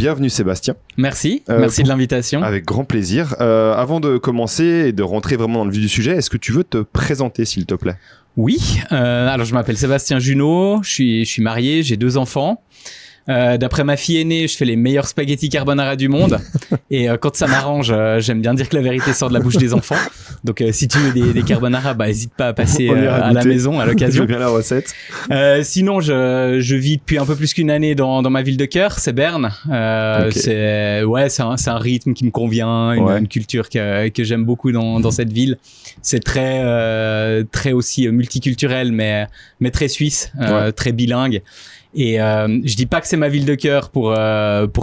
bienvenue Sébastien. Merci de l'invitation. Avec grand plaisir. Avant de commencer et de rentrer vraiment dans le vif du sujet, est-ce que tu veux te présenter s'il te plaît ? Oui, alors je m'appelle Sébastien Junot, je suis marié, j'ai 2 enfants. D'après ma fille aînée, je fais les meilleurs spaghettis carbonara du monde. Et quand ça m'arrange, j'aime bien dire que la vérité sort de la bouche des enfants. Donc si tu veux des carbonara, n'hésite pas à passer à la maison à l'occasion. Je veux bien la recette. Sinon, je vis depuis un peu plus qu'une année dans ma ville de cœur, c'est Berne. Okay. C'est un rythme qui me convient, une culture que j'aime beaucoup dans cette ville. C'est très aussi multiculturel, mais très suisse, très bilingue. Et je dis pas que c'est ma ville de cœur pour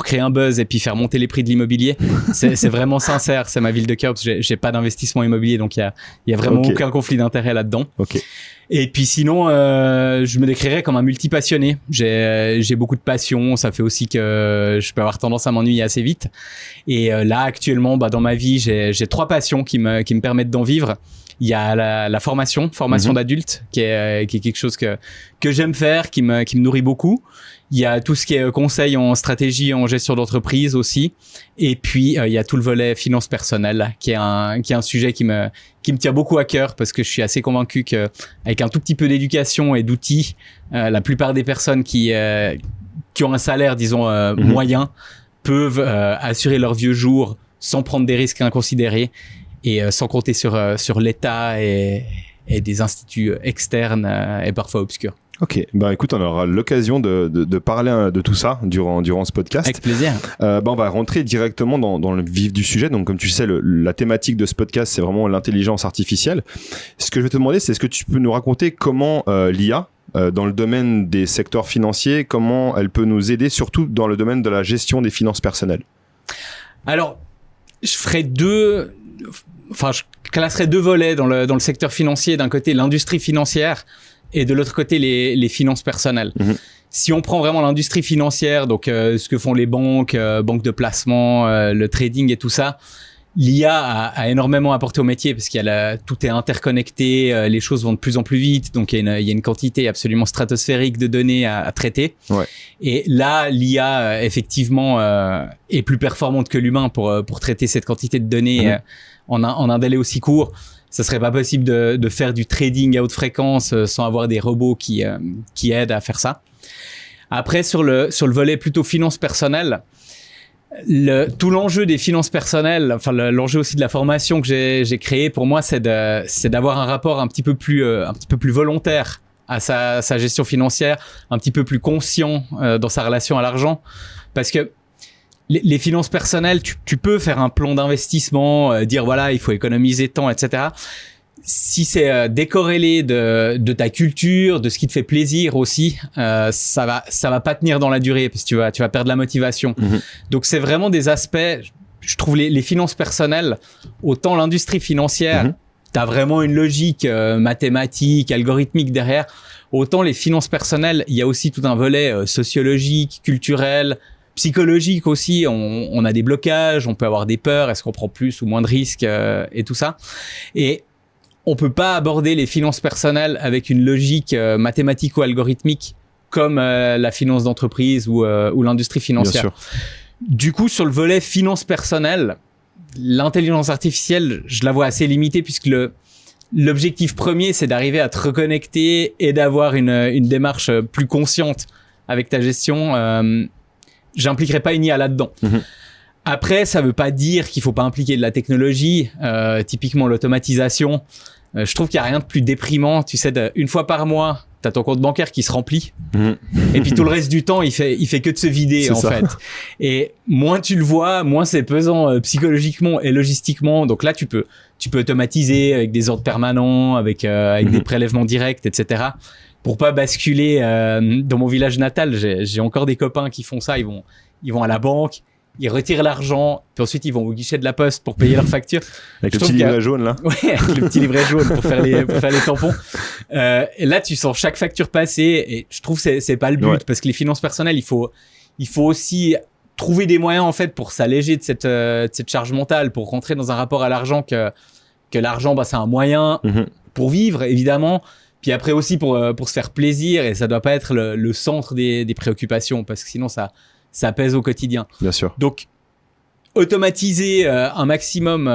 créer un buzz et puis faire monter les prix de l'immobilier. C'est vraiment sincère, c'est ma ville de cœur parce que j'ai pas d'investissement immobilier, donc il y a vraiment aucun conflit d'intérêt là-dedans. Okay. Et puis sinon, je me décrirais comme un multipassionné. J'ai beaucoup de passion, ça fait aussi que je peux avoir tendance à m'ennuyer assez vite. Et là actuellement, dans ma vie, j'ai 3 passions qui me permettent d'en vivre. Il y a la formation d'adulte qui est quelque chose que j'aime faire, qui me nourrit beaucoup. Il y a tout ce qui est conseil en stratégie, en gestion d'entreprise aussi. Et puis il y a tout le volet finance personnelle qui est un sujet qui me tient beaucoup à cœur parce que je suis assez convaincu que avec un tout petit peu d'éducation et d'outils, la plupart des personnes qui ont un salaire disons moyen peuvent assurer leurs vieux jours sans prendre des risques inconsidérés. Et sans compter sur l'État et des instituts externes et parfois obscurs. Ok, écoute, on aura l'occasion de parler de tout ça durant ce podcast. Avec plaisir. On va rentrer directement dans le vif du sujet. Donc, comme tu sais, la thématique de ce podcast, c'est vraiment l'intelligence artificielle. Ce que je vais te demander, c'est est-ce que tu peux nous raconter comment l'IA, dans le domaine des secteurs financiers, comment elle peut nous aider, surtout dans le domaine de la gestion des finances personnelles ? Alors, je classerais 2 volets dans le secteur financier. D'un côté, l'industrie financière et de l'autre côté, les finances personnelles. Si on prend vraiment l'industrie financière, donc ce que font les banques de placement, le trading et tout ça, l'IA a énormément apporté au métier parce tout est interconnecté, les choses vont de plus en plus vite, donc il y a une quantité absolument stratosphérique de données à traiter. Ouais. Et là, l'IA effectivement est plus performante que l'humain pour traiter cette quantité de données en un délai aussi court. Ça serait pas possible de faire du trading à haute fréquence sans avoir des robots qui aident à faire ça. Après, sur le volet plutôt finance personnelle, tout l'enjeu des finances personnelles, enfin l'enjeu aussi de la formation que j'ai créé pour moi, c'est d'avoir un rapport un petit peu plus volontaire à sa gestion financière, un petit peu plus conscient dans sa relation à l'argent, parce que les finances personnelles, tu peux faire un plan d'investissement, dire voilà, il faut économiser tant, etc. Si c'est décorrélé de ta culture, de ce qui te fait plaisir aussi, ça va pas tenir dans la durée parce que tu vas perdre la motivation. Donc c'est vraiment des aspects, je trouve les finances personnelles, autant l'industrie financière, t'as vraiment une logique mathématique, algorithmique derrière, autant les finances personnelles, il y a aussi tout un volet sociologique, culturel, psychologique aussi. On a des blocages, on peut avoir des peurs, est-ce qu'on prend plus ou moins de risques et tout ça. Et on peut pas aborder les finances personnelles avec une logique mathématico-algorithmique comme la finance d'entreprise ou l'industrie financière. Bien sûr. Du coup, sur le volet finance personnelle, l'intelligence artificielle, je la vois assez limitée puisque l'objectif premier, c'est d'arriver à te reconnecter et d'avoir une démarche plus consciente avec ta gestion. J'impliquerai pas une IA là-dedans. Après, ça veut pas dire qu'il faut pas impliquer de la technologie. Typiquement, l'automatisation. Je trouve qu'il y a rien de plus déprimant. Tu sais, une fois par mois, t'as ton compte bancaire qui se remplit. Et puis tout le reste du temps, il fait que de se vider, en fait. Et moins tu le vois, moins c'est pesant psychologiquement et logistiquement. Donc là, tu peux automatiser avec des ordres permanents, avec des prélèvements directs, etc. Pour pas basculer dans mon village natal, j'ai encore des copains qui font ça. Ils vont à la banque, ils retirent l'argent, puis ensuite ils vont au guichet de la poste pour payer leurs factures. Avec le petit livret jaune là. Ouais, avec le petit livret jaune pour faire les tampons. Et là, tu sens chaque facture passer, et je trouve que c'est pas le but, parce que les finances personnelles, il faut aussi trouver des moyens en fait pour s'alléger de cette charge mentale, pour rentrer dans un rapport à l'argent que l'argent, c'est un moyen pour vivre évidemment. Puis après aussi pour se faire plaisir, et ça doit pas être le centre des préoccupations, parce que sinon ça ça pèse au quotidien. Bien sûr. Donc, automatiser un maximum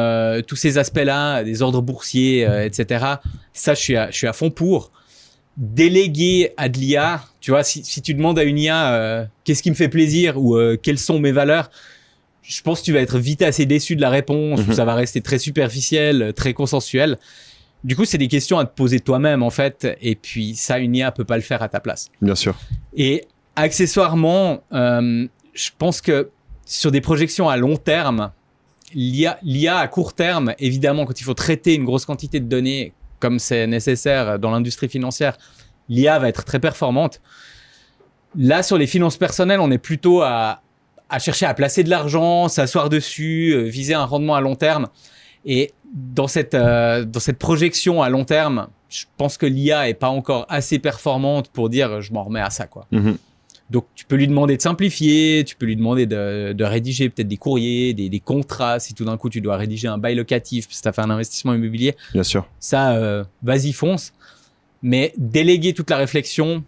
tous ces aspects-là, des ordres boursiers, etc. Ça, je suis à fond pour. Déléguer à de l'IA, tu vois, si tu demandes à une IA qu'est-ce qui me fait plaisir ou quelles sont mes valeurs, je pense que tu vas être vite assez déçu de la réponse, ou ça va rester très superficiel, très consensuel. Du coup, c'est des questions à te poser toi-même, en fait, et puis ça, une IA peut pas le faire à ta place. Bien sûr. Et accessoirement, je pense que sur des projections à long terme, l'IA à court terme, évidemment, quand il faut traiter une grosse quantité de données, comme c'est nécessaire dans l'industrie financière, l'IA va être très performante. Là, sur les finances personnelles, on est plutôt à chercher à placer de l'argent, s'asseoir dessus, viser un rendement à long terme. Et dans cette projection à long terme, je pense que l'IA est pas encore assez performante pour dire je m'en remets à ça, quoi. Donc, tu peux lui demander de simplifier, tu peux lui demander de rédiger peut-être des courriers, des contrats. Si tout d'un coup, tu dois rédiger un bail locatif parce que tu as fait un investissement immobilier. Bien sûr. Ça, vas-y, fonce. Mais déléguer toute la réflexion,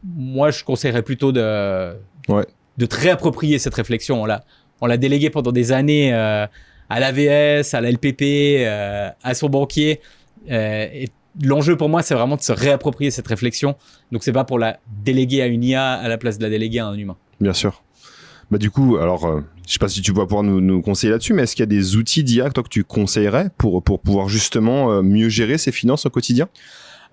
moi, je conseillerais plutôt de te réapproprier cette réflexion. On l'a déléguée pendant des années à l'AVS, à la LPP, à son banquier. Et l'enjeu pour moi, c'est vraiment de se réapproprier cette réflexion. Donc, c'est pas pour la déléguer à une IA à la place de la déléguer à un humain. Bien sûr. Bah du coup, alors, je sais pas si tu vas pouvoir nous conseiller là-dessus, mais est-ce qu'il y a des outils d'IA que tu conseillerais pour pouvoir justement mieux gérer ses finances au quotidien?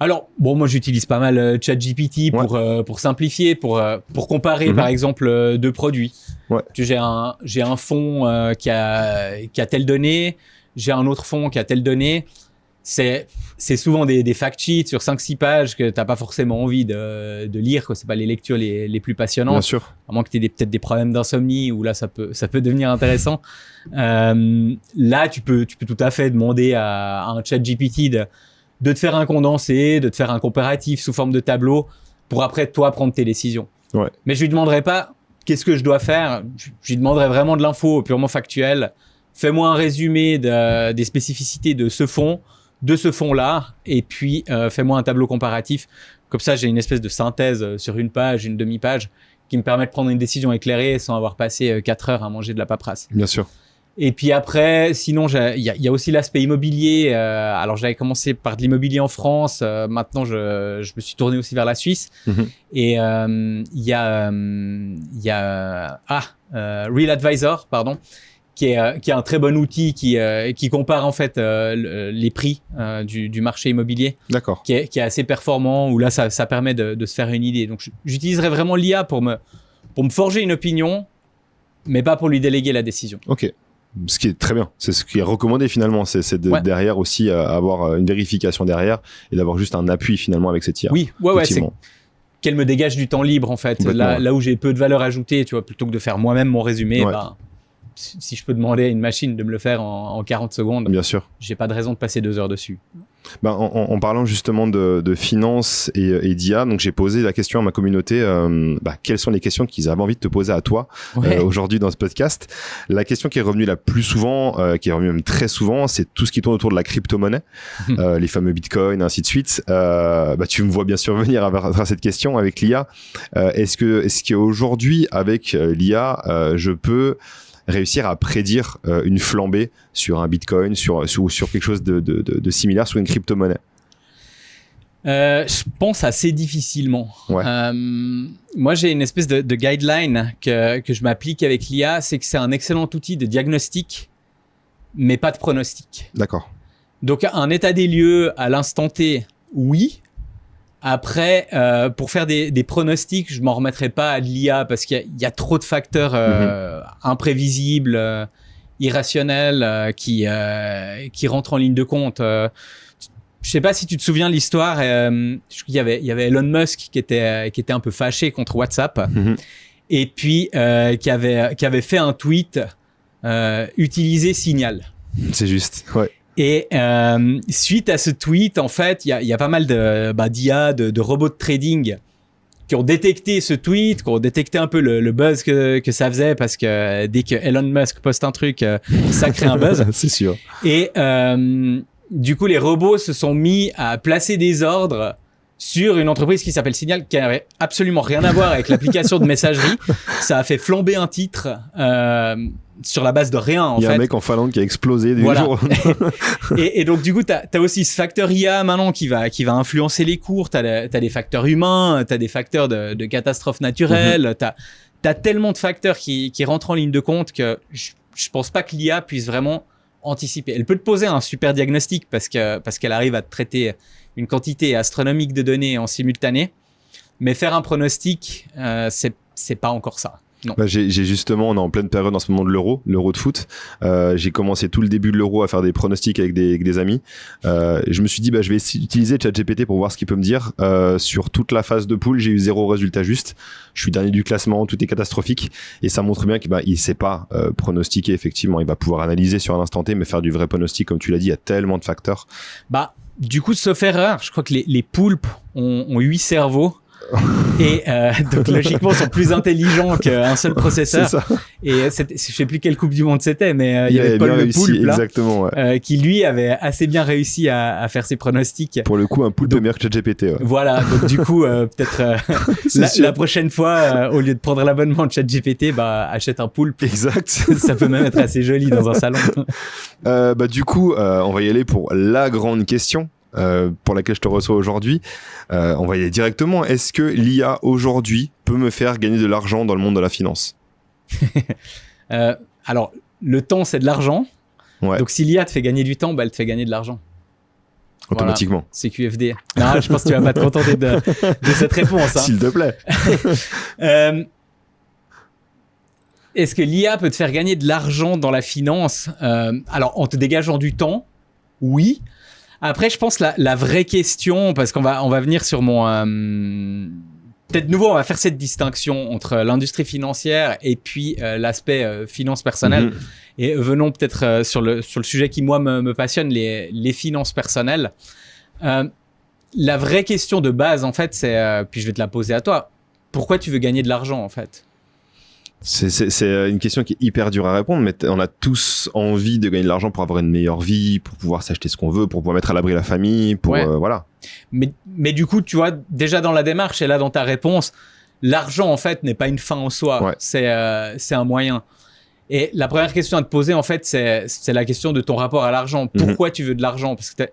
Alors, bon, moi, j'utilise pas mal ChatGPT pour simplifier, pour comparer, par exemple, deux produits. J'ai un fonds qui a telle donnée, j'ai un autre fonds qui a telle donnée. C'est souvent des fact sheets sur 5-6 pages que t'as pas forcément envie de lire, quoi. C'est pas les lectures les plus passionnantes. Bien sûr. À moins que t'aies peut-être des problèmes d'insomnie, où là, ça peut devenir intéressant. Là, tu peux tout à fait demander à un ChatGPT de te faire un condensé, de te faire un comparatif sous forme de tableau pour après, toi, prendre tes décisions. Mais je lui demanderai pas qu'est-ce que je dois faire. Je lui demanderai vraiment de l'info purement factuelle. Fais-moi un résumé des spécificités de ce fonds-là, et puis fais-moi un tableau comparatif. Comme ça, j'ai une espèce de synthèse sur une page, une demi-page, qui me permet de prendre une décision éclairée sans avoir passé 4 heures à manger de la paperasse. Bien sûr. Et puis après, sinon, il y a aussi l'aspect immobilier. Alors, j'avais commencé par de l'immobilier en France. Maintenant, je me suis tourné aussi vers la Suisse. Et il y a Real Advisor, pardon, qui est un très bon outil qui compare en fait les prix du marché immobilier. D'accord. Qui est assez performant, où là ça permet de se faire une idée. Donc j'utiliserai vraiment l'IA pour me forger une opinion, mais pas pour lui déléguer la décision. Ok. Ce qui est très bien, c'est ce qui est recommandé finalement, c'est derrière aussi avoir une vérification derrière et d'avoir juste un appui finalement avec cette IA. Oui, c'est qu'elle me dégage du temps libre en fait. Là où j'ai peu de valeur ajoutée, tu vois, plutôt que de faire moi-même mon résumé, si je peux demander à une machine de me le faire en 40 secondes, bien sûr, j'ai pas de raison de passer 2 heures dessus. En parlant justement de finances et d'IA, donc j'ai posé la question à ma communauté, quelles sont les questions qu'ils avaient envie de te poser à toi aujourd'hui dans ce podcast. La question qui est revenue la plus souvent, qui est revenue même très souvent, c'est tout ce qui tourne autour de la crypto-monnaie, les fameux bitcoins, ainsi de suite. Tu me vois bien sûr venir à travers cette question avec l'IA. Est-ce qu'aujourd'hui, avec l'IA, je peux réussir à prédire une flambée sur un bitcoin, sur quelque chose de similaire, sur une crypto-monnaie? Je pense assez difficilement. Moi, j'ai une espèce de guideline que je m'applique avec l'IA, c'est que c'est un excellent outil de diagnostic, mais pas de pronostic. D'accord. Donc, un état des lieux à l'instant T, oui. Après, pour faire des pronostics, je m'en remettrai pas à de l'IA parce qu'il y a trop de facteurs imprévisibles, irrationnels qui rentrent en ligne de compte. Je sais pas si tu te souviens de l'histoire. Il y avait Elon Musk qui était un peu fâché contre WhatsApp et puis qui avait fait un tweet utiliser Signal. C'est juste. Ouais. Et suite à ce tweet, en fait, il y a pas mal d'IA, de robots de trading qui ont détecté ce tweet, qui ont détecté un peu le buzz que ça faisait, parce que dès que Elon Musk poste un truc, ça crée un buzz. C'est sûr. Et du coup, les robots se sont mis à placer des ordres sur une entreprise qui s'appelle Signal, qui avait absolument rien à voir avec l'application de messagerie. Ça a fait flamber un titre sur la base de rien, en fait. Il y a un mec en Finlande qui a explosé du Voilà. jour. Et donc, du coup, t'as aussi ce facteur IA maintenant qui va influencer les cours. T'as des facteurs humains, t'as des facteurs de catastrophes naturelles. T'as tellement de facteurs qui rentrent en ligne de compte que je pense pas que l'IA puisse vraiment anticiper. Elle peut te poser un super diagnostic parce qu'elle arrive à te traiter une quantité astronomique de données en simultané. Mais faire un pronostic, c'est pas encore ça. Non. Bah, j'ai justement, on est en pleine période en ce moment de l'euro de foot. J'ai commencé tout le début de l'euro à faire des pronostics avec des amis. Et je me suis dit, je vais utiliser ChatGPT pour voir ce qu'il peut me dire. Sur toute la phase de poule, j'ai eu 0 résultat juste. Je suis dernier du classement, tout est catastrophique. Et ça montre bien qu'il sait pas pronostiquer, effectivement. Il va pouvoir analyser sur un instant T, mais faire du vrai pronostic, comme tu l'as dit, il y a tellement de facteurs. Du coup, sauf erreur, je crois que les poulpes ont 8 cerveaux. Et donc logiquement sont plus intelligents qu'un seul processeur. C'est ça. Et je sais plus quelle coupe du monde c'était, mais il y avait Paul le poulpe là, exactement, ouais. qui lui avait assez bien réussi à faire ses pronostics. Pour le coup, un poulpe meilleur que ChatGPT. Ouais. Voilà, donc du coup peut-être la prochaine fois, au lieu de prendre l'abonnement de ChatGPT, achète un poulpe. Exact. Ça peut même être assez joli dans un salon. Du coup, on va y aller pour la grande question. Pour laquelle je te reçois aujourd'hui. On va y aller directement. Est-ce que l'IA aujourd'hui peut me faire gagner de l'argent dans le monde de la finance? Alors, le temps, c'est de l'argent. Ouais. Donc, si l'IA te fait gagner du temps, elle te fait gagner de l'argent. Automatiquement. Voilà, c'est QFD. Non, je pense que tu vas pas te contenter de cette réponse. Hein. S'il te plaît. Est-ce que l'IA peut te faire gagner de l'argent dans la finance? Alors, en te dégageant du temps, oui. Après, je pense la vraie question, parce qu'on va venir sur mon... peut-être de nouveau, on va faire cette distinction entre l'industrie financière et puis l'aspect finance personnelle. Et venons peut-être sur le sujet qui, moi, me passionne, les finances personnelles. La vraie question de base, en fait, c'est... puis je vais te la poser à toi. Pourquoi tu veux gagner de l'argent, en fait? C'est une question qui est hyper dure à répondre, mais on a tous envie de gagner de l'argent pour avoir une meilleure vie, pour pouvoir s'acheter ce qu'on veut, pour pouvoir mettre à l'abri la famille, pour voilà. Mais du coup, tu vois, déjà dans la démarche et là dans ta réponse, l'argent en fait n'est pas une fin en soi, ouais. C'est un moyen. Et la première question à te poser en fait, c'est la question de ton rapport à l'argent. Pourquoi tu veux de l'argent? Parce que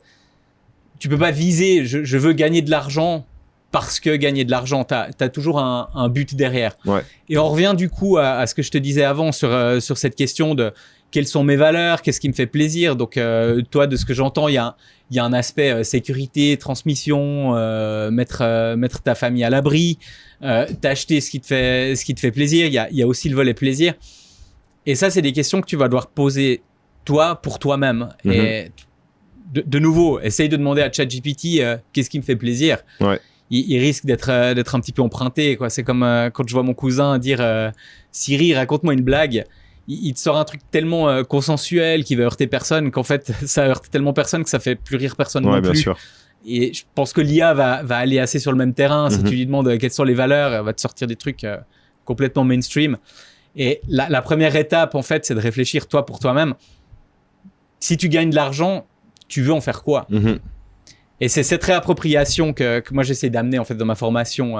tu peux pas viser, je veux gagner de l'argent. Parce que gagner de l'argent, t'as toujours un but derrière. Ouais. Et on revient du coup à ce que je te disais avant sur cette question de quelles sont mes valeurs, qu'est-ce qui me fait plaisir. Donc toi, de ce que j'entends, il y a un aspect sécurité, transmission, mettre ta famille à l'abri, t'acheter ce qui te fait plaisir. Il y a aussi le volet plaisir. Et ça, c'est des questions que tu vas devoir poser toi pour toi-même. Et de nouveau, essaye de demander à ChatGPT qu'est-ce qui me fait plaisir. Ouais. Il risque d'être un petit peu emprunté, quoi. C'est comme quand je vois mon cousin dire Siri, raconte-moi une blague. Il te sort un truc tellement consensuel qui va heurter personne qu'en fait ça heurte tellement personne que ça fait plus rire personne non plus. Bien sûr. Et je pense que l'IA va aller assez sur le même terrain. Si tu lui demandes quelles sont les valeurs, elle va te sortir des trucs complètement mainstream. Et la première étape en fait, c'est de réfléchir toi pour toi-même. Si tu gagnes de l'argent, tu veux en faire quoi? Et c'est cette réappropriation que moi j'essaie d'amener en fait dans ma formation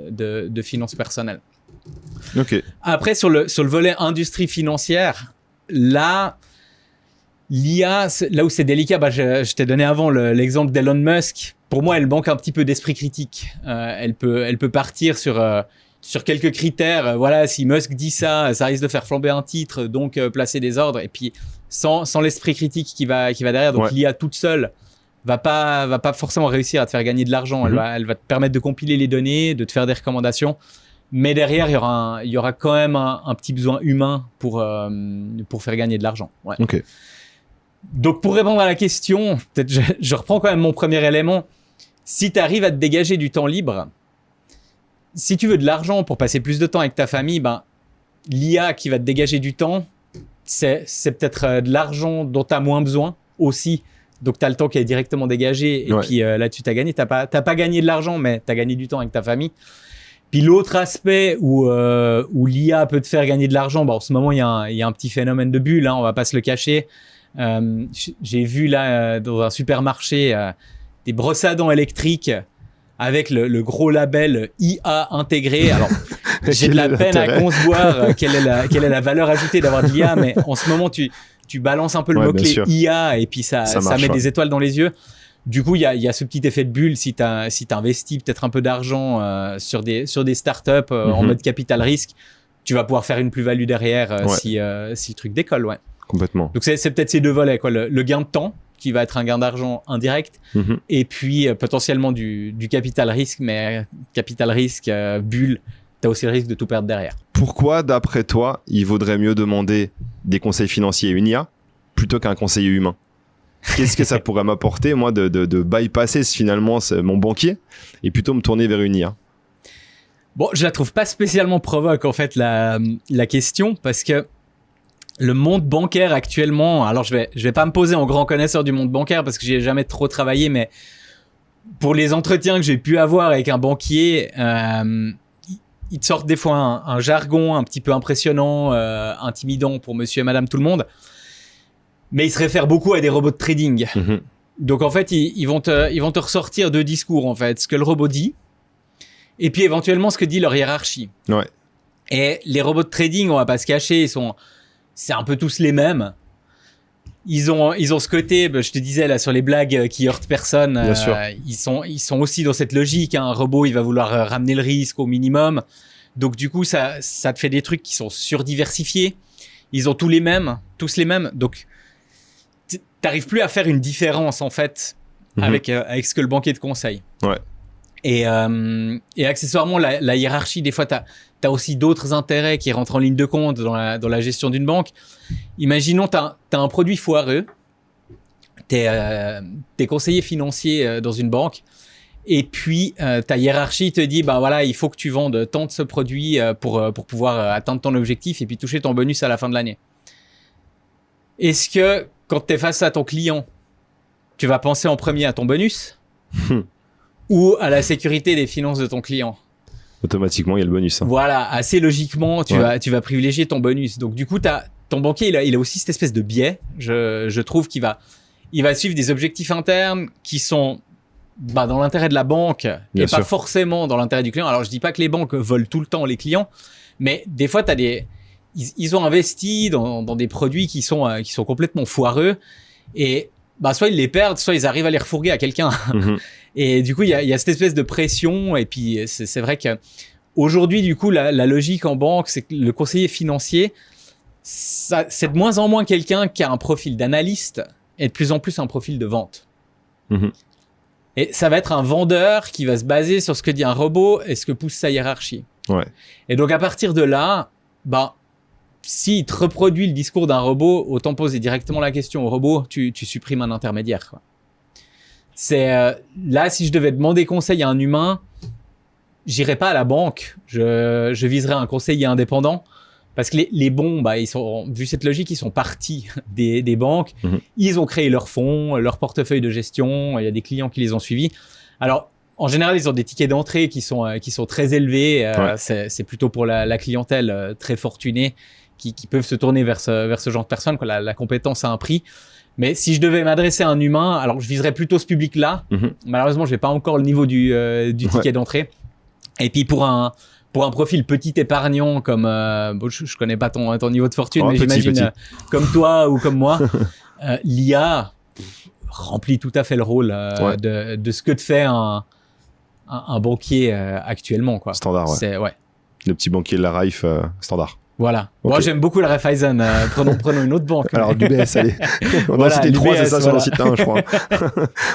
de finances personnelles. Ok. Après sur le volet industrie financière, là l'IA, là où c'est délicat, je t'ai donné avant l'exemple d'Elon Musk. Pour moi, elle manque un petit peu d'esprit critique. Elle peut partir sur quelques critères. Voilà, si Musk dit ça risque de faire flamber un titre, donc placer des ordres. Et puis sans l'esprit critique qui va derrière, donc l'IA toute seule va pas forcément réussir à te faire gagner de l'argent. Elle va te permettre de compiler les données, de te faire des recommandations. Mais derrière, il y aura quand même un petit besoin humain pour faire gagner de l'argent. Ouais. Ok. Donc, pour répondre à la question, peut-être je reprends quand même mon premier élément. Si tu arrives à te dégager du temps libre, si tu veux de l'argent pour passer plus de temps avec ta famille, l'IA qui va te dégager du temps, c'est peut-être de l'argent dont tu as moins besoin aussi. Donc, tu as le temps qui est directement dégagé. Et puis là-dessus, tu as gagné. Tu n'as pas gagné de l'argent, mais tu as gagné du temps avec ta famille. Puis l'autre aspect où l'IA peut te faire gagner de l'argent, en ce moment, il y a un petit phénomène de bulle, hein, on ne va pas se le cacher. J'ai vu là dans un supermarché des brosses à dents électriques avec le gros label IA intégré. Alors, j'ai de la peine à concevoir quelle est la valeur ajoutée d'avoir de l'IA, mais en ce moment, tu balances un peu le mot-clé IA et puis ça marche, met des étoiles dans les yeux. Du coup, il y a ce petit effet de bulle si t'investis peut-être un peu d'argent sur des startups en mode capital risque, tu vas pouvoir faire une plus-value derrière si le truc décolle, ouais. Complètement. Donc c'est peut-être ces deux volets, quoi. Le gain de temps, qui va être un gain d'argent indirect, et puis potentiellement du capital risque, mais capital risque, bulle, tu as aussi le risque de tout perdre derrière. Pourquoi, d'après toi, il vaudrait mieux demander des conseils financiers à une IA plutôt qu'à un conseiller humain? Qu'est-ce que ça pourrait m'apporter, moi, de bypasser finalement mon banquier et plutôt me tourner vers une IA? Bon, je la trouve pas spécialement provoque, en fait, la question, parce que le monde bancaire actuellement, alors je vais pas me poser en grand connaisseur du monde bancaire parce que j'y ai jamais trop travaillé, mais pour les entretiens que j'ai pu avoir avec un banquier, ils te sortent des fois un jargon un petit peu impressionnant, intimidant pour monsieur et madame tout le monde, mais ils se réfèrent beaucoup à des robots de trading. Donc en fait, ils vont te ressortir deux discours, en fait, ce que le robot dit et puis éventuellement ce que dit leur hiérarchie. Ouais. Et les robots de trading, on va pas se cacher, c'est un peu tous les mêmes. Ils ont ce côté, je te disais là sur les blagues qui heurtent personne. Bien sûr. Ils sont aussi dans cette logique. Un robot, il va vouloir ramener le risque au minimum. Donc du coup, ça te fait des trucs qui sont surdiversifiés. Ils ont tous les mêmes. Donc t'arrives plus à faire une différence en fait avec ce que le banquier te conseille. Ouais. Et accessoirement, la hiérarchie, des fois, t'as aussi d'autres intérêts qui rentrent en ligne de compte dans la gestion d'une banque. Imaginons, t'as un produit foireux, t'es conseiller financier dans une banque, et puis ta hiérarchie te dit, bah voilà, il faut que tu vendes tant de ce produit pour pouvoir atteindre ton objectif et puis toucher ton bonus à la fin de l'année. Est-ce que, quand t'es face à ton client, tu vas penser en premier à ton bonus ou à la sécurité des finances de ton client? Automatiquement, il y a le bonus. Voilà, assez logiquement, tu vas privilégier ton bonus. Donc du coup, ton banquier, il a aussi cette espèce de biais. Je trouve qu'il va suivre des objectifs internes qui sont dans l'intérêt de la banque et pas forcément dans l'intérêt du client. Alors je dis pas que les banques volent tout le temps les clients, mais des fois ils ont investi dans des produits qui sont complètement foireux et soit ils les perdent, soit ils arrivent à les refourguer à quelqu'un. Et du coup, il y a cette espèce de pression. Et puis, c'est vrai que aujourd'hui, du coup, la logique en banque, c'est que le conseiller financier, c'est de moins en moins quelqu'un qui a un profil d'analyste et de plus en plus un profil de vente. Et ça va être un vendeur qui va se baser sur ce que dit un robot et ce que pousse sa hiérarchie. Ouais. Et donc, à partir de là, s'il te reproduit le discours d'un robot, autant poser directement la question au robot, tu supprimes un intermédiaire, quoi. C'est là, si je devais demander conseil à un humain, j'irais pas à la banque. Je viserais un conseiller indépendant parce que les bons, vu cette logique, ils sont partis des banques. Ils ont créé leurs fonds, leur portefeuille de gestion. Il y a des clients qui les ont suivis. Alors, en général, ils ont des tickets d'entrée qui sont très élevés. C'est plutôt pour la clientèle très fortunée qui peuvent se tourner vers ce genre de personnes. Quoi. La compétence a un prix. Mais si je devais m'adresser à un humain, alors je viserais plutôt ce public-là. Malheureusement, j'ai pas encore le niveau du ticket d'entrée. Et puis pour un profil petit épargnant comme je connais pas ton niveau de fortune, mais j'imagine comme toi ou comme moi, l'IA remplit tout à fait le rôle de ce que te fait un banquier actuellement, quoi. Standard, ouais. C'est le petit banquier de la Raif standard. Voilà. Okay. Moi, j'aime beaucoup la Raiffeisen. Prenons une autre banque. Alors, l'UBS, allez. On a cité 3, c'est ça, sur le site 1, je crois.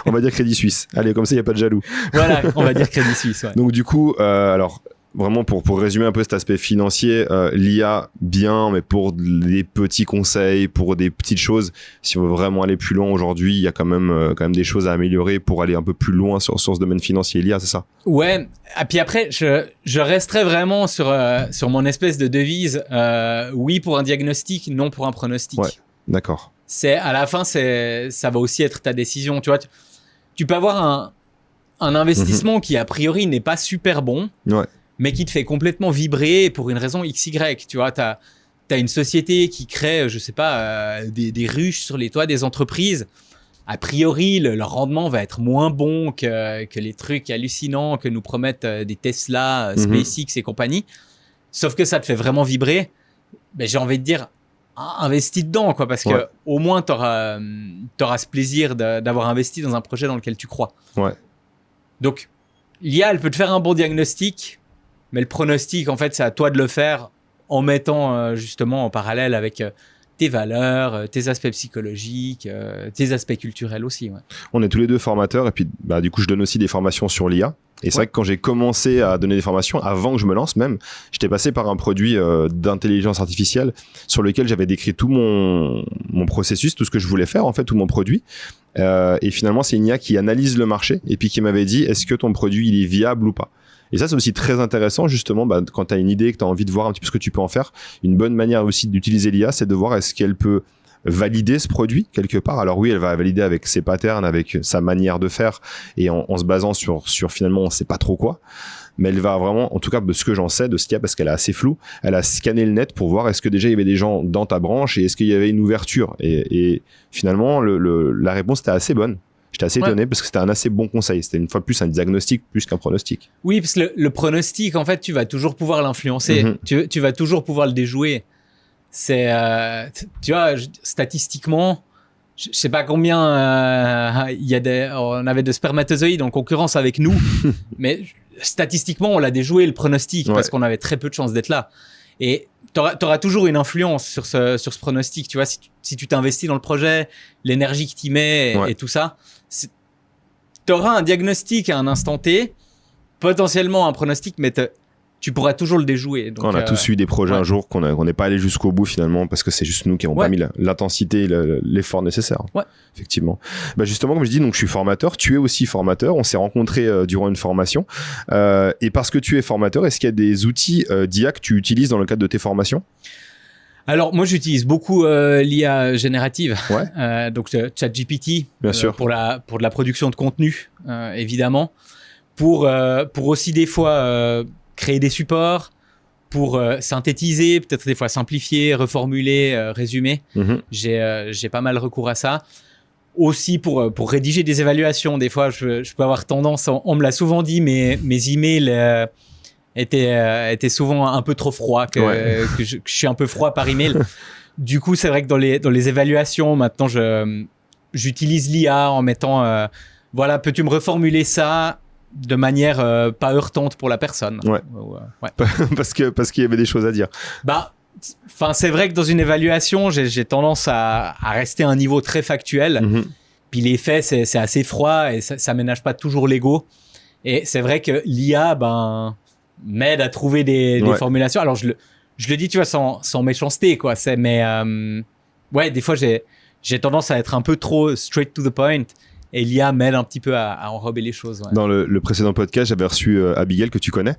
On va dire Crédit Suisse. Allez, comme ça, il n'y a pas de jaloux. Voilà, on va dire Crédit Suisse, ouais. Donc, du coup, alors, vraiment, pour résumer un peu cet aspect financier, l'IA, bien, mais pour des petits conseils, pour des petites choses, si on veut vraiment aller plus loin aujourd'hui, il y a quand même des choses à améliorer pour aller un peu plus loin sur ce domaine financier. L'IA, c'est ça? Ouais. Et puis après, je resterai vraiment sur mon espèce de devise, oui pour un diagnostic, non pour un pronostic. Ouais, d'accord. À la fin, ça va aussi être ta décision. Tu vois, tu peux avoir un investissement qui, a priori, n'est pas super bon. Ouais. Mais qui te fait complètement vibrer pour une raison XY. Tu vois, t'as une société qui crée, je sais pas, des ruches sur les toits des entreprises. a priori, leur rendement va être moins bon que les trucs hallucinants que nous promettent des Tesla, SpaceX et compagnie. Sauf que ça te fait vraiment vibrer. Ben, j'ai envie de dire, investis dedans, quoi, parce que au moins, t'auras ce plaisir d'avoir investi dans un projet dans lequel tu crois. Ouais. Donc, l'IA, elle peut te faire un bon diagnostic, mais le pronostic, en fait, c'est à toi de le faire en mettant justement en parallèle avec tes valeurs, tes aspects psychologiques, tes aspects culturels aussi. Ouais. On est tous les deux formateurs et puis du coup je donne aussi des formations sur l'IA. Et c'est vrai que quand j'ai commencé à donner des formations, avant que je me lance même, j'étais passé par un produit d'intelligence artificielle sur lequel j'avais décrit tout mon processus, tout ce que je voulais faire en fait, tout mon produit. Et finalement c'est une IA qui analyse le marché et puis qui m'avait dit est-ce que ton produit il est viable ou pas. Et ça, c'est aussi très intéressant, justement, quand tu as une idée, que tu as envie de voir un petit peu ce que tu peux en faire. Une bonne manière aussi d'utiliser l'IA, c'est de voir est-ce qu'elle peut valider ce produit quelque part. Alors oui, elle va valider avec ses patterns, avec sa manière de faire et en se basant sur finalement, on sait pas trop quoi. Mais elle va vraiment, en tout cas de ce que j'en sais de ce qu'il y a, parce qu'elle est assez floue, elle a scanné le net pour voir est-ce que déjà il y avait des gens dans ta branche et est-ce qu'il y avait une ouverture. Et finalement, la réponse était assez bonne. J'étais assez étonné parce que c'était un assez bon conseil. C'était une fois plus un diagnostic plus qu'un pronostic. Oui, parce que le pronostic, en fait, tu vas toujours pouvoir l'influencer. Tu vas toujours pouvoir le déjouer. C'est, tu vois, statistiquement, je sais pas combien on avait de spermatozoïdes en concurrence avec nous, mais statistiquement, on l'a déjoué le pronostic parce qu'on avait très peu de chances d'être là. Et t'auras toujours une influence sur ce pronostic. Tu vois, si tu t'investis dans le projet, l'énergie que t'y mets et tout ça, t'auras un diagnostic à un instant T, potentiellement un pronostic, mais tu pourras toujours le déjouer. Donc, on a tous eu des projets un jour qu'on n'est pas allé jusqu'au bout finalement parce que c'est juste nous qui n'avons pas mis l'intensité et l'effort nécessaire. Ouais. Effectivement. Justement, comme je dis, donc je suis formateur. Tu es aussi formateur. On s'est rencontrés durant une formation. Et parce que tu es formateur, est-ce qu'il y a des outils d'IA que tu utilises dans le cadre de tes formations ? Alors moi j'utilise beaucoup l'IA générative, donc ChatGPT pour de la production de contenu évidemment, pour aussi des fois créer des supports, pour synthétiser, peut-être des fois simplifier, reformuler, résumer. J'ai pas mal recours à ça. Aussi pour rédiger des évaluations, des fois je peux avoir tendance, on me l'a souvent dit, mes emails était souvent un peu trop froid, que je suis un peu froid par email. Du coup, c'est vrai que dans les évaluations, maintenant, j'utilise l'IA en mettant, peux-tu me reformuler ça de manière pas heurtante pour la personne. Parce qu'il y avait des choses à dire. C'est vrai que dans une évaluation, j'ai tendance à rester à un niveau très factuel. Puis les faits, c'est assez froid et ça ménage pas toujours l'ego. Et c'est vrai que l'IA, m'aide à trouver des formulations. Alors je le dis, tu vois, sans méchanceté, quoi. Des fois j'ai tendance à être un peu trop straight to the point. Et l'IA m'aide un petit peu à enrober les choses. Dans le précédent podcast, j'avais reçu Abigail, que tu connais.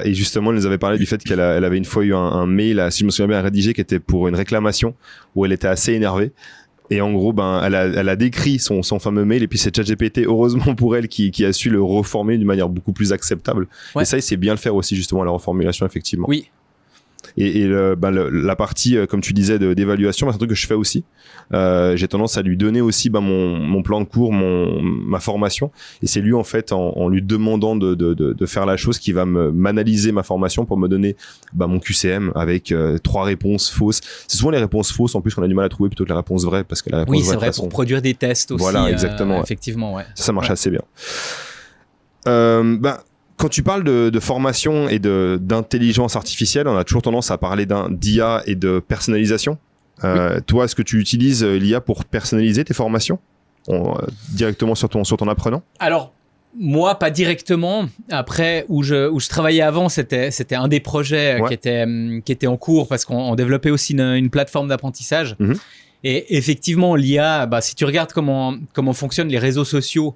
Et justement, elle nous avait parlé du fait qu'elle avait une fois eu un mail, si je me souviens bien, à rédiger, qui était pour une réclamation, où elle était assez énervée. Et en gros, elle a décrit son fameux mail, et puis c'est ChatGPT, heureusement pour elle, qui a su le reformuler d'une manière beaucoup plus acceptable. Et ça, il sait bien le faire aussi, justement, la reformulation, effectivement. Oui. Et la partie, comme tu disais, d'évaluation, c'est un truc que je fais aussi. J'ai tendance à lui donner aussi mon plan de cours, ma formation. Et c'est lui, en fait, en lui demandant de faire la chose, qui va m'analyser ma formation pour me donner mon QCM avec 3 réponses fausses. C'est souvent les réponses fausses, en plus, qu'on a du mal à trouver plutôt que la réponse vraie, parce que la réponse vraie, c'est vrai, pour produire des tests aussi. Voilà, exactement. Effectivement, Ça marche assez bien. Quand tu parles de formation et d'intelligence artificielle, on a toujours tendance à parler d'IA et de personnalisation. Toi, est-ce que tu utilises l'IA pour personnaliser tes formations directement sur ton apprenant ? Alors, moi, pas directement. Après, où je travaillais avant, c'était un des projets qui était en cours parce qu'on développait aussi une plateforme d'apprentissage. Et effectivement, l'IA, si tu regardes comment fonctionnent les réseaux sociaux,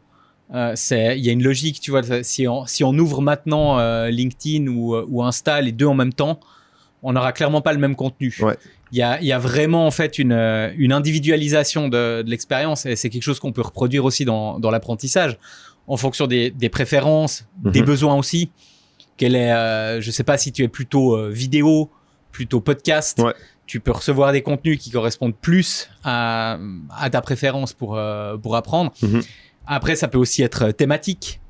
il y a une logique, tu vois. Si on ouvre maintenant LinkedIn ou Insta, les deux en même temps, on n'aura clairement pas le même contenu. Il y a vraiment en fait une individualisation de l'expérience, et c'est quelque chose qu'on peut reproduire aussi dans l'apprentissage en fonction des préférences, des besoins aussi. Je sais pas si tu es plutôt vidéo, plutôt podcast. tu peux recevoir des contenus qui correspondent plus à ta préférence pour apprendre. Après, ça peut aussi être thématique,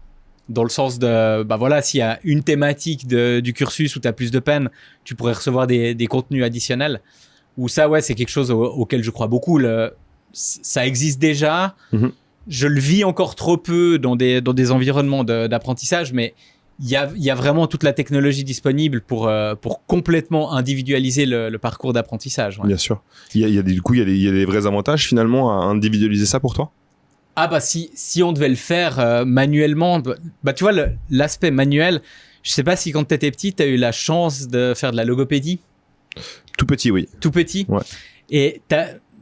dans le sens de, voilà, s'il y a une thématique du cursus où tu as plus de peine, tu pourrais recevoir des contenus additionnels. Ou ça, ouais, c'est quelque chose auquel je crois beaucoup. Ça existe déjà. Je le vis encore trop peu dans des environnements d'apprentissage, mais il y a vraiment toute la technologie disponible pour complètement individualiser le parcours d'apprentissage. Ouais. Bien sûr. Il y a des vrais avantages finalement à individualiser ça pour toi? Si on devait le faire manuellement, tu vois, l'aspect manuel, je sais pas si quand tu étais petit, tu as eu la chance de faire de la logopédie. Tout petit, oui. Tout petit. Ouais. Et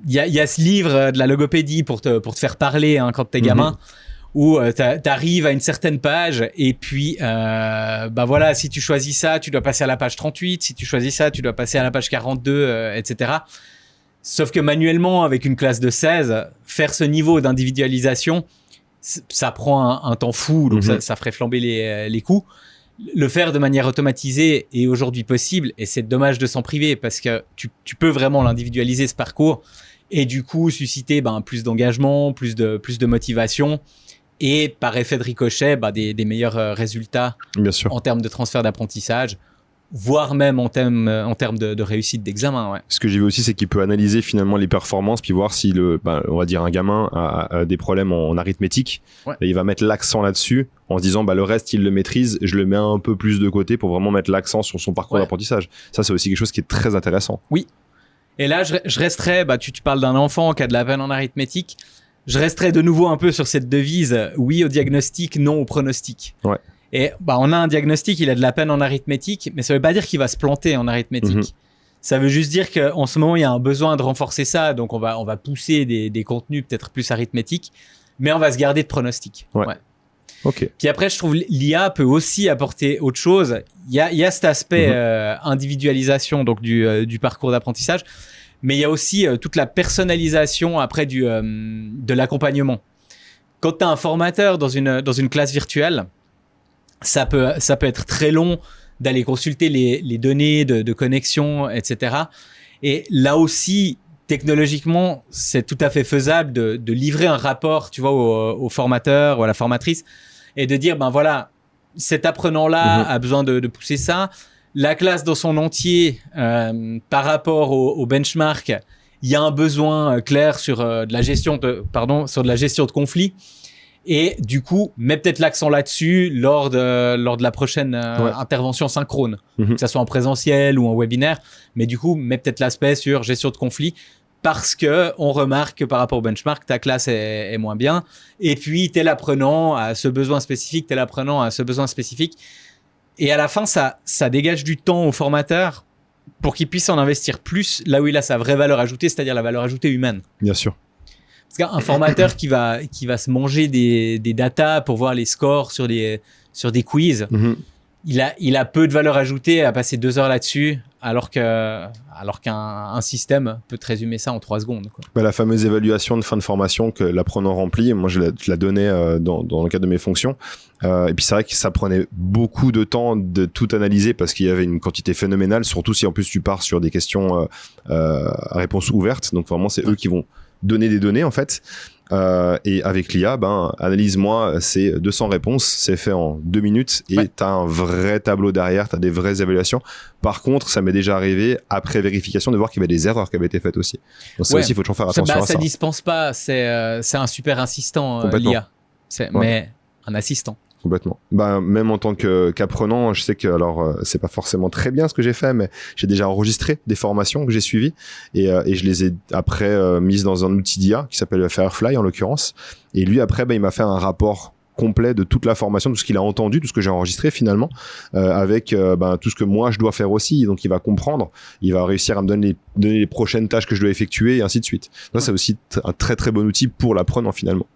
il y a ce livre de la logopédie pour te faire parler quand t'es gamin, où t'arrives à une certaine page et puis voilà, si tu choisis ça, tu dois passer à la page 38, si tu choisis ça, tu dois passer à la page 42, etc. Sauf que manuellement, avec une classe de 16, faire ce niveau d'individualisation, ça prend un temps fou, donc ça ferait flamber les coûts. Le faire de manière automatisée est aujourd'hui possible et c'est dommage de s'en priver parce que tu peux vraiment l'individualiser ce parcours et du coup susciter plus d'engagement, plus de motivation et par effet de ricochet des meilleurs résultats. Bien sûr. En termes de transfert d'apprentissage, voire même en termes de réussite d'examen. Ouais. Ce que j'ai vu aussi, c'est qu'il peut analyser finalement les performances puis voir si on va dire un gamin a des problèmes en arithmétique. Ouais. Et il va mettre l'accent là-dessus en se disant le reste il le maîtrise, je le mets un peu plus de côté pour vraiment mettre l'accent sur son parcours d'apprentissage. Ça, c'est aussi quelque chose qui est très intéressant. Oui. Et là, je resterais, tu parles d'un enfant qui a de la peine en arithmétique, je resterais de nouveau un peu sur cette devise, oui au diagnostic, non au pronostic. Ouais. Et on a un diagnostic, il a de la peine en arithmétique, mais ça veut pas dire qu'il va se planter en arithmétique. Ça veut juste dire qu'en ce moment, il y a un besoin de renforcer ça, donc on va pousser des contenus peut-être plus arithmétiques, mais on va se garder de pronostic. Ouais. Ok. Puis après, je trouve l'IA peut aussi apporter autre chose. Il y a cet aspect individualisation donc du parcours d'apprentissage, mais il y a aussi toute la personnalisation après de l'accompagnement. Quand tu as un formateur dans une classe virtuelle, ça peut être très long d'aller consulter les données de connexion, etc. Et là aussi, technologiquement, c'est tout à fait faisable de livrer un rapport, tu vois, au formateur ou à la formatrice et de dire, voilà, cet apprenant-là a besoin de pousser ça. La classe dans son entier, par rapport au benchmark, il y a un besoin clair sur de la gestion de conflits. Et du coup, mets peut-être l'accent là-dessus lors de la prochaine intervention synchrone, que ça soit en présentiel ou en webinaire. Mais du coup, mets peut-être l'aspect sur gestion de conflit parce que on remarque que par rapport au benchmark, ta classe est moins bien. Et puis, tel apprenant a ce besoin spécifique, tel apprenant a ce besoin spécifique. Et à la fin, ça dégage du temps au formateur pour qu'il puisse en investir plus là où il a sa vraie valeur ajoutée, c'est-à-dire la valeur ajoutée humaine. Bien sûr. Parce qu'un formateur qui va se manger des datas pour voir les scores sur des quiz, il a peu de valeur ajoutée à passer 2 heures là-dessus, alors qu'un système peut te résumer ça en 3 secondes. Quoi. La fameuse évaluation de fin de formation que l'apprenant remplit, moi je la donnais dans le cadre de mes fonctions. Et puis c'est vrai que ça prenait beaucoup de temps de tout analyser parce qu'il y avait une quantité phénoménale, surtout si en plus tu pars sur des questions à réponse ouverte. Donc vraiment c'est eux qui vont donner des données en fait. Et avec l'IA, analyse-moi ces 200 réponses, c'est fait en 2 minutes et t'as un vrai tableau derrière, t'as des vraies évaluations. Par contre, ça m'est déjà arrivé après vérification de voir qu'il y avait des erreurs qui avaient été faites aussi. Donc ça aussi, il faut toujours faire attention à ça. Ça dispense pas, c'est un super assistant l'IA, mais un assistant. Complètement. Même en tant qu'apprenant, je sais que c'est pas forcément très bien ce que j'ai fait, mais j'ai déjà enregistré des formations que j'ai suivies et je les ai après mises dans un outil d'IA qui s'appelle Firefly en l'occurrence. Et lui après, il m'a fait un rapport complet de toute la formation, tout ce qu'il a entendu, tout ce que j'ai enregistré finalement, avec tout ce que moi je dois faire aussi. Donc il va comprendre, il va réussir à me donner les prochaines tâches que je dois effectuer et ainsi de suite. Ça, c'est aussi un très très bon outil pour l'apprenant finalement.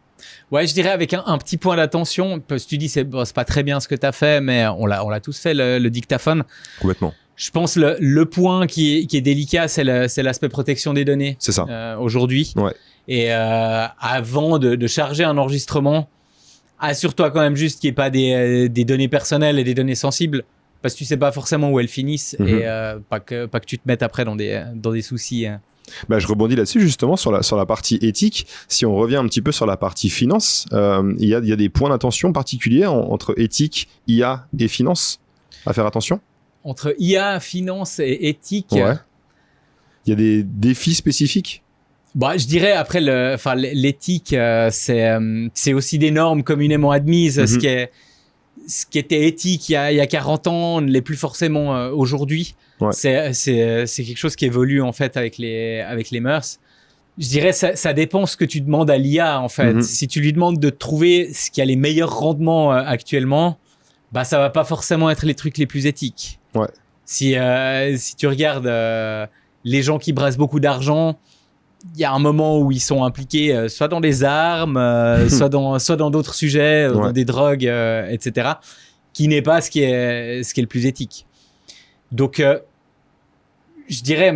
Ouais, je dirais avec un petit point d'attention, parce que tu dis c'est pas très bien ce que tu as fait, mais on l'a tous fait le dictaphone. Complètement. Je pense le point qui est délicat, c'est l'aspect protection des données. C'est ça. Aujourd'hui. Ouais. Et avant de charger un enregistrement, assure-toi quand même juste qu'il n'y ait pas des données personnelles et des données sensibles parce que tu sais pas forcément où elles finissent et pas que tu te mettes après dans des soucis. Je rebondis là-dessus justement sur la partie éthique. Si on revient un petit peu sur la partie finance, il y a des points d'attention particuliers entre éthique, IA et finance à faire attention. Entre IA, finance et éthique. Ouais. Il y a des défis spécifiques. Je dirais après l'éthique, c'est aussi des normes communément admises. Ce qui était éthique il y a 40 ans ne l'est plus forcément aujourd'hui. Ouais. C'est quelque chose qui évolue en fait avec les mœurs. Je dirais ça dépend ce que tu demandes à l'IA en fait. Si tu lui demandes de trouver ce qui a les meilleurs rendements actuellement, ça va pas forcément être les trucs les plus éthiques. Ouais. Si tu regardes les gens qui brassent beaucoup d'argent, il y a un moment où ils sont impliqués soit dans des armes, soit dans d'autres sujets, dans des drogues, etc., qui n'est pas ce qui est le plus éthique. Donc, je dirais,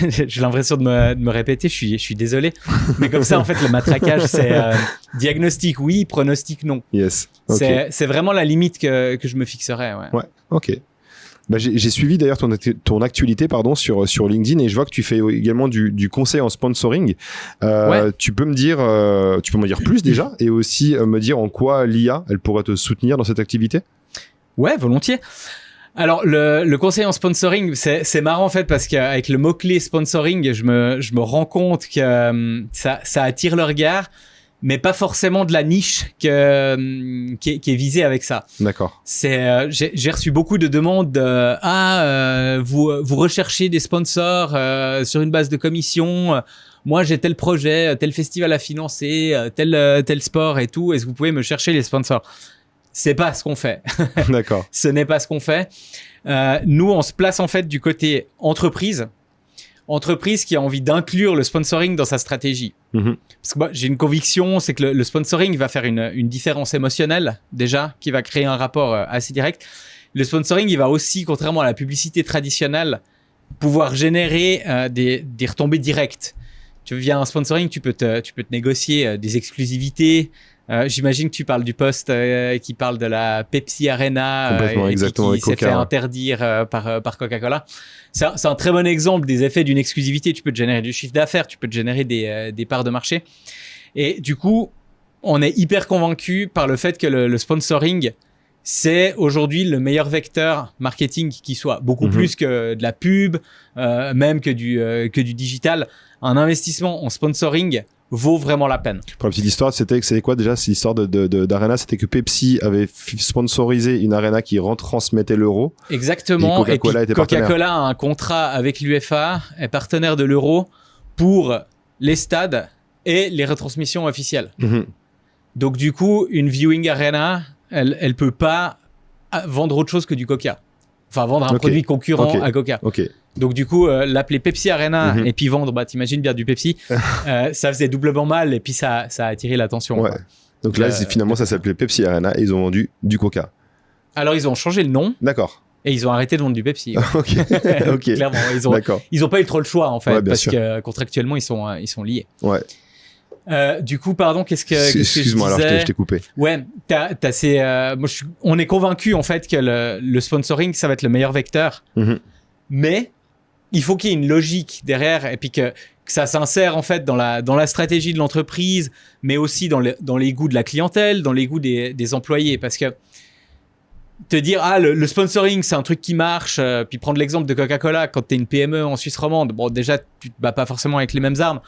j'ai l'impression de me répéter, je suis désolé, mais comme ça, en fait, le matraquage, c'est diagnostic oui, pronostic non. Yes. Okay. C'est vraiment la limite que je me fixerais. Ouais, ok. J'ai suivi d'ailleurs ton actualité sur LinkedIn et je vois que tu fais également du conseil en sponsoring. Tu peux m'en dire plus déjà et aussi me dire en quoi l'IA elle pourrait te soutenir dans cette activité? Ouais, volontiers. Alors le conseil en sponsoring, c'est marrant en fait parce qu'avec le mot-clé sponsoring, je me rends compte que ça attire le regard, mais pas forcément de la niche qui est visée avec ça. D'accord. J'ai reçu beaucoup de demandes vous recherchez des sponsors sur une base de commission. Moi, j'ai tel projet, tel festival à financer, tel sport et tout. Est-ce que vous pouvez me chercher les sponsors? C'est pas ce qu'on fait. D'accord. Ce n'est pas ce qu'on fait. Nous, on se place en fait du côté entreprise qui a envie d'inclure le sponsoring dans sa stratégie. Parce que j'ai une conviction, c'est que le sponsoring va faire une différence émotionnelle déjà, qui va créer un rapport assez direct. Le sponsoring, il va aussi, contrairement à la publicité traditionnelle, pouvoir générer des retombées directes. Tu viens un sponsoring, tu peux te négocier des exclusivités. J'imagine que tu parles du post qui parle de la Pepsi Arena qui s'est fait interdire par Coca-Cola. C'est un très bon exemple des effets d'une exclusivité. Tu peux te générer du chiffre d'affaires, tu peux te générer des parts de marché. Et du coup, on est hyper convaincu par le fait que le sponsoring, c'est aujourd'hui le meilleur vecteur marketing qui soit. Beaucoup plus que de la pub, même que du digital. Un investissement en sponsoring vaut vraiment la peine. Pour la petite histoire, c'était quoi déjà? C'est l'histoire d'Arena, c'était que Pepsi avait sponsorisé une Arena qui retransmettait l'Euro. Exactement. Et Coca-Cola a un contrat avec l'UEFA, est partenaire de l'Euro pour les stades et les retransmissions officielles. Donc du coup, une viewing Arena, elle peut pas vendre autre chose que du Coca. Enfin, vendre un produit concurrent à Coca. Donc du coup, l'appeler Pepsi Arena et puis vendre, t'imagines bien du Pepsi, ça faisait doublement mal et puis ça a attiré l'attention. Ouais. Donc là, finalement, ça s'appelait Pepsi Arena et ils ont vendu du Coca. Alors, ils ont changé le nom. D'accord. Et ils ont arrêté de vendre du Pepsi. Ok. Clairement, ils ont pas eu trop le choix en fait, parce que contractuellement, ils sont liés. Ouais. Du coup, pardon, qu'est-ce que excuse-moi, alors je t'ai coupé. Ouais, on est convaincu en fait que le sponsoring, ça va être le meilleur vecteur. Mais il faut qu'il y ait une logique derrière et puis que ça s'insère en fait dans la stratégie de l'entreprise, mais aussi dans les goûts de la clientèle, dans les goûts des employés. Parce que te dire le sponsoring c'est un truc qui marche, puis prendre l'exemple de Coca-Cola quand t'es une PME en Suisse romande, bon déjà tu te bats pas forcément avec les mêmes armes,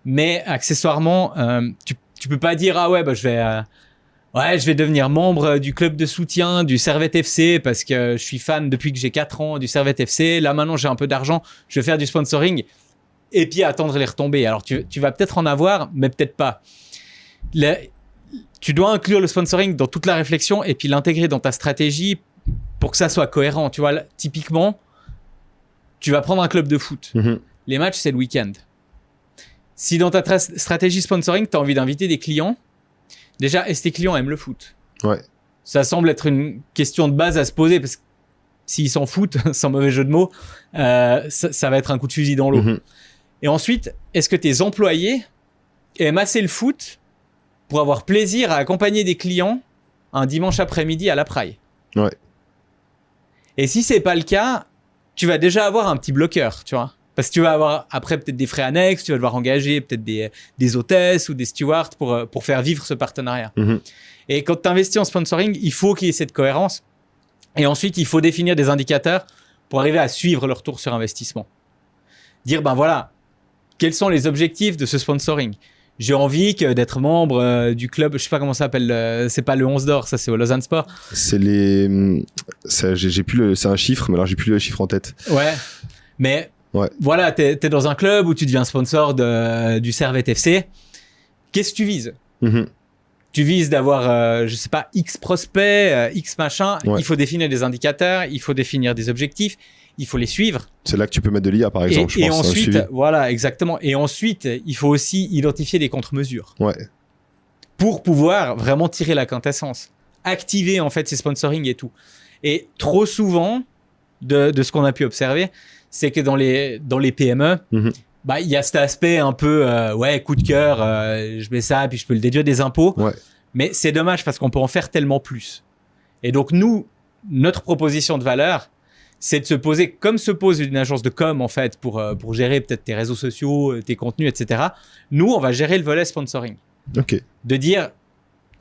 mais accessoirement tu peux pas dire je vais devenir membre du club de soutien du Servette FC parce que je suis fan depuis que j'ai 4 ans du Servette FC. Là, maintenant, j'ai un peu d'argent. Je vais faire du sponsoring et puis attendre les retombées. Alors, tu vas peut-être en avoir, mais peut-être pas. Tu dois inclure le sponsoring dans toute la réflexion et puis l'intégrer dans ta stratégie pour que ça soit cohérent. Tu vois, là, typiquement, tu vas prendre un club de foot. Les matchs, c'est le week-end. Si dans ta stratégie sponsoring, tu as envie d'inviter des clients, déjà, est-ce que tes clients aiment le foot? Ouais. Ça semble être une question de base à se poser parce que s'ils s'en foutent, sans mauvais jeu de mots, ça va être un coup de fusil dans l'eau. Et ensuite, est-ce que tes employés aiment assez le foot pour avoir plaisir à accompagner des clients un dimanche après-midi à la Praille? Ouais. Et si c'est pas le cas, tu vas déjà avoir un petit bloqueur, tu vois. Parce que tu vas avoir après peut-être des frais annexes, tu vas devoir engager peut-être des hôtesses ou des stewards pour faire vivre ce partenariat. Et quand tu investis en sponsoring, il faut qu'il y ait cette cohérence. Et ensuite, il faut définir des indicateurs pour arriver à suivre le retour sur investissement. Dire, ben voilà, quels sont les objectifs de ce sponsoring ? J'ai envie d'être membre du club, je sais pas comment ça s'appelle, c'est pas le 11 d'or, ça c'est au Lausanne Sport. C'est c'est un chiffre, mais alors j'ai plus le chiffre en tête. Ouais, mais voilà, t'es dans un club où tu deviens sponsor du Servette FC. Qu'est-ce que tu vises ? Tu vises d'avoir, je sais pas, X prospects, X machin. Il faut définir des indicateurs, il faut définir des objectifs, il faut les suivre. C'est là que tu peux mettre de l'IA, par exemple, je pense. Et ensuite, voilà, exactement. Et ensuite, il faut aussi identifier des contre-mesures. Pour pouvoir vraiment tirer la quintessence. Activer, en fait, ces sponsorings et tout. Et trop souvent, de ce qu'on a pu observer, c'est que dans les PME, bah, il y a cet aspect un peu, coup de cœur, je mets ça, puis je peux le déduire des impôts. Mais c'est dommage parce qu'on peut en faire tellement plus. Et donc, nous, notre proposition de valeur, c'est de se poser comme se pose une agence de com, en fait, pour gérer peut-être tes réseaux sociaux, tes contenus, etc. Nous, on va gérer le volet sponsoring. De dire,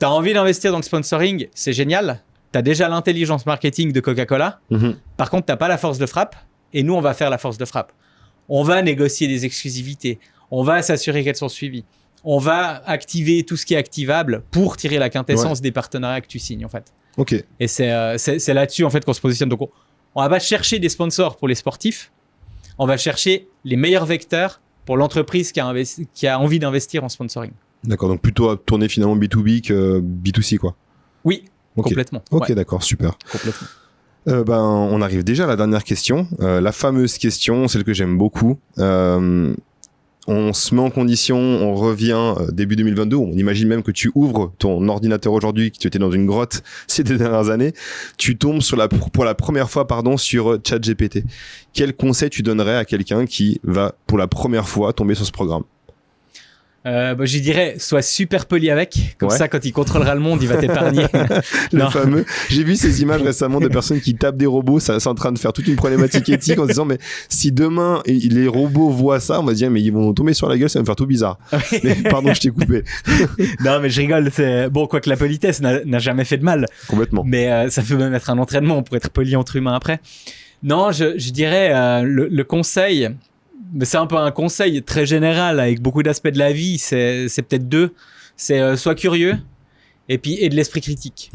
tu as envie d'investir dans le sponsoring, c'est génial. Tu as déjà l'intelligence marketing de Coca-Cola. Par contre, tu n'as pas la force de frappe. Et nous, on va faire la force de frappe. On va négocier des exclusivités. On va s'assurer qu'elles sont suivies. On va activer tout ce qui est activable pour tirer la quintessence des partenariats que tu signes, en fait. Et c'est là-dessus, en fait, qu'on se positionne. Donc, on va pas chercher des sponsors pour les sportifs. On va chercher les meilleurs vecteurs pour l'entreprise qui a envie d'investir en sponsoring. D'accord, donc plutôt à tourner finalement B2B que B2C, quoi. Oui, complètement. D'accord, super. Complètement. On arrive déjà à la dernière question, la fameuse question, celle que j'aime beaucoup. On se met en condition, on revient début 2022, on imagine même que tu ouvres ton ordinateur aujourd'hui, que tu étais dans une grotte ces 2 dernières années, tu tombes pour la première fois sur ChatGPT. Quel conseil tu donnerais à quelqu'un qui va pour la première fois tomber sur ce programme ? Je dirais, sois super poli avec. Comme ça, quand il contrôlera le monde, il va t'épargner. Le fameux. J'ai vu ces images récemment de personnes qui tapent des robots. Ça, c'est en train de faire toute une problématique éthique en se disant, mais si demain les robots voient ça, on va se dire, mais ils vont tomber sur la gueule, ça va me faire tout bizarre. Mais pardon, je t'ai coupé. Non, mais je rigole. C'est bon, quoique la politesse n'a jamais fait de mal. Complètement. Mais ça peut même être un entraînement pour être poli entre humains après. Non, je dirais le conseil. Mais c'est un peu un conseil très général avec beaucoup d'aspects de la vie. C'est peut-être 2. C'est sois curieux et de l'esprit critique.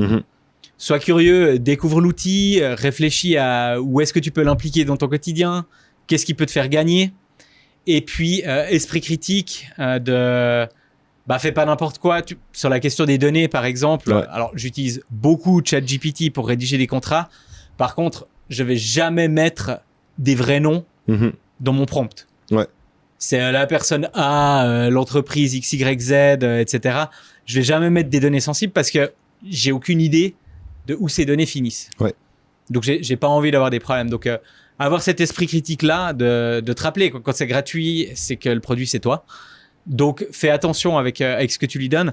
Sois curieux, découvre l'outil, réfléchis à où est-ce que tu peux l'impliquer dans ton quotidien, qu'est-ce qui peut te faire gagner. Et puis, esprit critique fais pas n'importe quoi. Sur la question des données, par exemple, alors j'utilise beaucoup ChatGPT pour rédiger des contrats. Par contre, je vais jamais mettre des vrais noms dans mon prompt. C'est la personne A, l'entreprise XYZ, etc. Je vais jamais mettre des données sensibles parce que j'ai aucune idée de où ces données finissent. Donc, j'ai pas envie d'avoir des problèmes. Donc, avoir cet esprit critique-là, de te rappeler quand c'est gratuit, c'est que le produit, c'est toi. Donc, fais attention avec ce que tu lui donnes.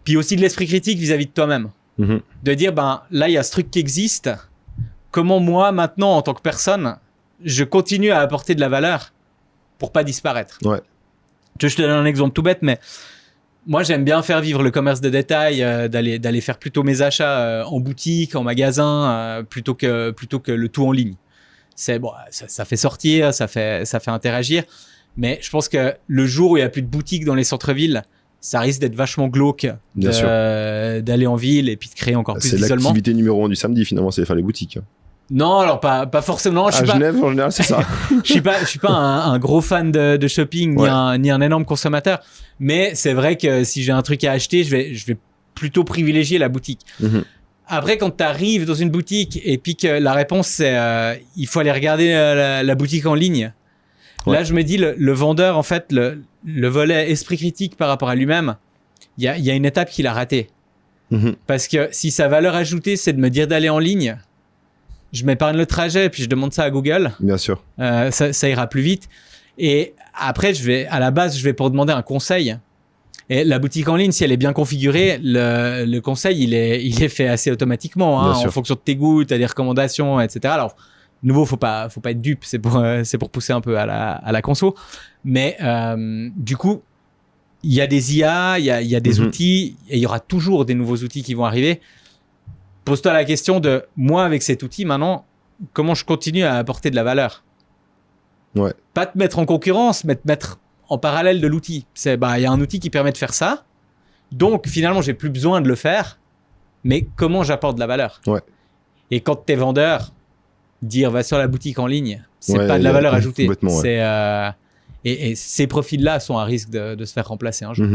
Puis aussi de l'esprit critique vis-à-vis de toi-même. De dire, là, il y a ce truc qui existe. Comment moi, maintenant, en tant que personne, je continue à apporter de la valeur pour pas disparaître. Je te donne un exemple tout bête, mais moi, j'aime bien faire vivre le commerce de détail, d'aller faire plutôt mes achats en boutique, en magasin, plutôt que le tout en ligne. C'est bon, ça fait sortir, ça fait interagir, mais je pense que le jour où il y a plus de boutiques dans les centres-villes, ça risque d'être vachement glauque d'aller en ville et puis de créer encore plus d'isolement. C'est l'activité numéro 1 du samedi, finalement, c'est de faire les boutiques. Non, alors pas forcément. Genève, en général, c'est ça. Je suis pas un gros fan de shopping ni un énorme consommateur. Mais c'est vrai que si j'ai un truc à acheter, je vais plutôt privilégier la boutique. Après, quand tu arrives dans une boutique et puis que la réponse c'est il faut aller regarder la boutique en ligne. Là, je me dis le vendeur, en fait, le volet esprit critique par rapport à lui-même, il y a une étape qu'il a ratée. Parce que si sa valeur ajoutée, c'est de me dire d'aller en ligne, je m'épargne le trajet, puis je demande ça à Google. Bien sûr. Ça ira plus vite. Et après, je vais pour demander un conseil. Et la boutique en ligne, si elle est bien configurée, le conseil, il est fait assez automatiquement, hein, en fonction de tes goûts, t'as des recommandations, etc. Alors, nouveau, faut pas être dupe, c'est pour pousser un peu à la conso. Mais du coup, il y a des IA, il y a des outils, et il y aura toujours des nouveaux outils qui vont arriver. Pose-toi la question de, moi, avec cet outil, maintenant, comment je continue à apporter de la valeur? Ouais. Pas te mettre en concurrence, mais te mettre en parallèle de l'outil. Il y a un outil qui permet de faire ça. Donc, finalement, j'ai plus besoin de le faire. Mais comment j'apporte de la valeur? Ouais. Et quand t'es vendeur, dire va sur la boutique en ligne, c'est pas de la valeur ajoutée. Et ces profils-là sont à risque de se faire remplacer un jour.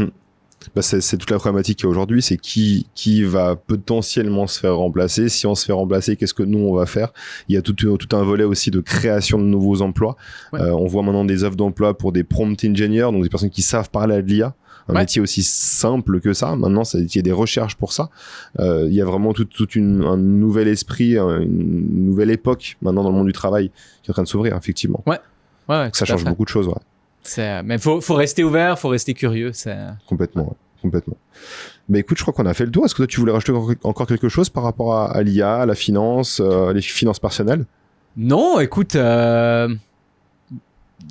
C'est toute la problématique qu'il y a aujourd'hui, c'est qui va potentiellement se faire remplacer. Si on se fait remplacer, qu'est-ce que nous on va faire? Il y a tout un volet aussi de création de nouveaux emplois. On voit maintenant des offres d'emploi pour des prompt engineers, donc des personnes qui savent parler à de l'IA. Un métier aussi simple que ça. Maintenant, il y a des recherches pour ça. Il y a vraiment un nouvel esprit, une nouvelle époque maintenant dans le monde du travail qui est en train de s'ouvrir, effectivement. Ça change beaucoup de choses. Mais faut rester ouvert, faut rester curieux. Complètement. Mais écoute, je crois qu'on a fait le tour. Est-ce que toi, tu voulais rajouter encore quelque chose par rapport à l'IA, à la finance, les finances personnelles? Non, écoute...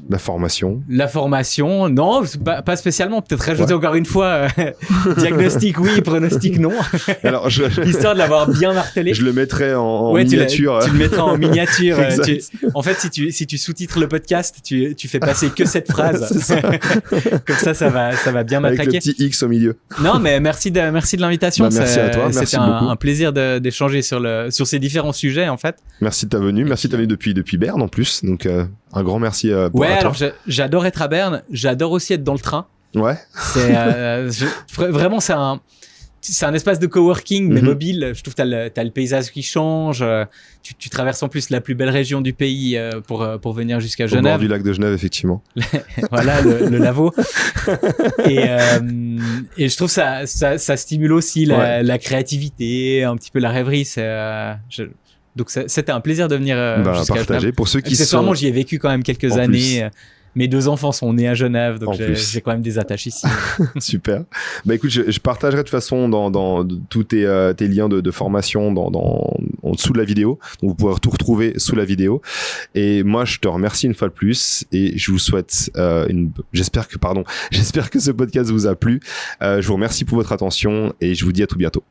La formation, non, pas spécialement. Peut-être rajouter encore une fois diagnostic oui, pronostic non. Alors, histoire de l'avoir bien martelé. Je le mettrais en miniature. Tu le mettrais en miniature. En fait, si tu sous-titres le podcast, tu fais passer que cette phrase. Comme ça va bien matraquer. Avec le petit X au milieu. Non, mais merci de l'invitation. Merci à toi. C'était un plaisir d'échanger sur ces différents sujets, en fait. Merci de ta venue. Merci de ta venue depuis Berne en plus. Donc, un grand merci pour toi. Alors j'adore être à Berne. J'adore aussi être dans le train. Ouais. Vraiment, c'est un espace de coworking, mais mobile. Je trouve que t'as le paysage qui change. Tu traverses en plus la plus belle région du pays pour venir jusqu'à Genève. Au bord du lac de Genève, effectivement. Voilà, le Lavaux. Et je trouve ça stimule aussi la créativité, un petit peu la rêverie. Donc c'était un plaisir de venir jusqu'à partager Genève. Pour ceux qui Accessoirement, j'y ai vécu quand même quelques années. Mes 2 enfants sont nés à Genève, donc j'ai quand même des attaches ici. Super. Écoute, je partagerai de toute façon dans tous tes liens de formation en dessous de la vidéo. Donc vous pourrez tout retrouver sous la vidéo. Et moi, je te remercie une fois de plus et je vous souhaite j'espère que ce podcast vous a plu. Je vous remercie pour votre attention et je vous dis à tout bientôt.